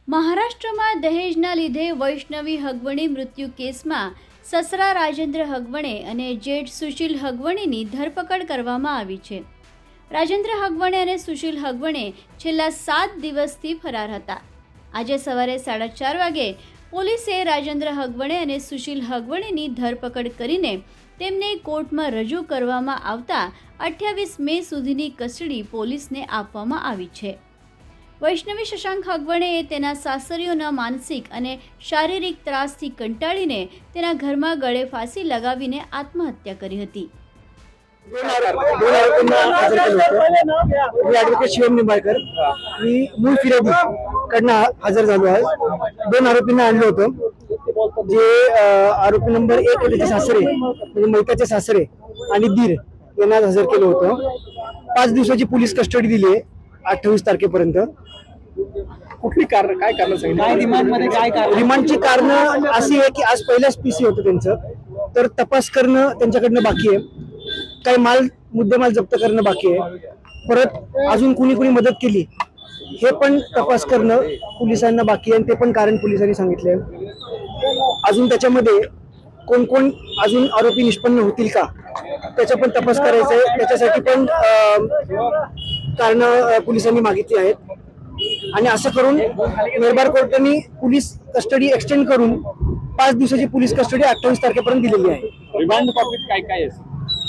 મહારાષ્ટ્રમાં દહેજના લીધે વૈષ્ણવી હગવણી મૃત્યુ કેસમાં સસરા રાજેન્દ્ર હગવણે અને જેઠ સુશીલ હગવણીની ધરપકડ કરવામાં આવી છે. રાજેન્દ્ર હગવણે અને સુશીલ હગવણે છેલ્લા 7 દિવસથી ફરાર હતા. આજે સવારે 4:30 વાગે પોલીસે રાજેન્દ્ર હગવણે અને સુશીલ હગવણીની ધરપકડ કરીને તેમને કોર્ટમાં રજૂ કરવામાં આવતા 28 મે સુધીની કસ્ટડી પોલીસને આપવામાં આવી છે. વૈષ્ણવી શશાંક હગવણે તેના સાસરીઓના માનસિક અને શારીરિક ત્રાસથી કંટાળીને તેના ઘરમાં ગળે ફાંસી લગાવીને આત્મહત્યા કરી હતી. ॲडव्होकेट शिवम निंबाळकर मी मूळ फिर्यादीकडनं हजर झालो आहे. 2 आरोपींना आणलं होतं. जे आरोपी नंबर 1 त्याचे सासरे म्हणजे मैताचे सासरे आणि दीर यांना हजर केलं होतं. 5 दिवसाची पोलीस कस्टडी दिली आहे 28 तारखेपर्यंत. कुठली कारण काय कारण सांगितलं? रिमांडची कारण अशी आहे की आज पहिलाच पीसी होतं त्यांचं, तर तपास करणं त्यांच्याकडनं बाकी आहे. काही मुद्देमाल जप्त करणं बाकी आहे. परत अजून कुणी मदत केली हे पण तपास करणं पोलिसांना बाकी आहे, ते पण कारण पोलिसांनी सांगितले. अजून त्याच्यामध्ये कोण अजून आरोपी निष्पन्न होतील का त्याचा पण तपास करायचा आहे. त्याच्यासाठी पण कारण पोलिसांनी मागितली आहेत आणि असं करून निर्भर कोर्टाने पोलीस कस्टडी एक्सटेंड करून 5 दिवसाची पोलीस कस्टडी 28 तारखेपर्यंत दिलेली आहे. रिमांड कॉपीत काय काय आहे?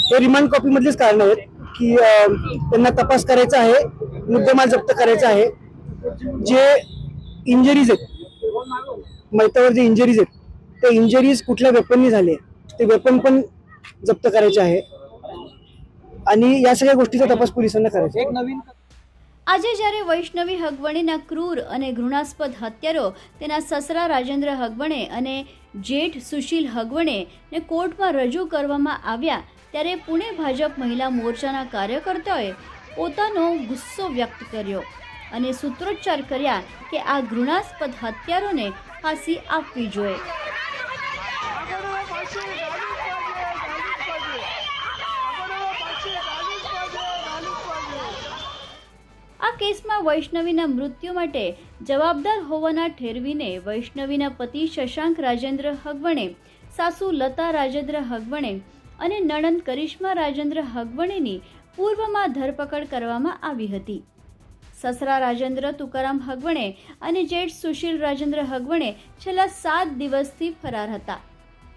हे रिमांड कॉपी मधलेच कारण आहेत की त्यांना तपास करायचा आहे, मुद्देमाल जप्त करायचा आहे. जे इंजरीज आहेत मैतावर जे इंजरीज आहेत ते इंजरीज कुठल्या वेपननी झाले ते वेपन पण जप्त करायचे आहे आणि या सगळ्या गोष्टीचा तपास पोलिसांना करायचा. एक नवीन આજે જ્યારે વૈષ્ણવી હગવણીના ક્રૂર અને ઘૃણાસ્પદ હત્યારો તેના સસરા રાજેન્દ્ર હગવણે અને જેઠ સુશીલ હગવણેને કોર્ટમાં રજૂ કરવામાં આવ્યા, ત્યારે પુણે ભાજપ મહિલા મોરચાના કાર્યકર્તાઓએ પોતાનો ગુસ્સો વ્યક્ત કર્યો અને સૂત્રોચ્ચાર કર્યા કે આ ઘૃણાસ્પદ હત્યારોને ફાંસી આપવી જોઈએ. આ કેસમાં વૈષ્ણવીના મૃત્યુ માટે જવાબદાર હોવાના ઠેરવીને વૈષ્ણવીના પતિ શશાંક રાજેન્દ્ર હગવણે, સાસુ લતા રાજેન્દ્ર હગવણે અને નણંદ કરિશ્મા રાજેન્દ્ર હગવણેની પૂર્વમાં ધરપકડ કરવામાં આવી હતી. સસરા રાજેન્દ્ર તુકારામ હગવણે અને જેઠ સુશીલ રાજેન્દ્ર હગવણે છેલ્લા 7 દિવસથી ફરાર હતા.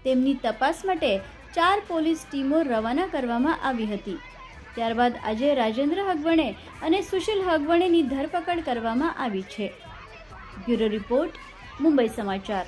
તેમની તપાસ માટે 4 પોલીસ ટીમો રવાના કરવામાં આવી હતી. ત્યારબાદ આજે રાજેન્દ્ર હગવણે અને સુશીલ હગવણેની ધરપકડ કરવામાં આવી છે. બ્યુરો રિપોર્ટ, મુંબઈ સમાચાર.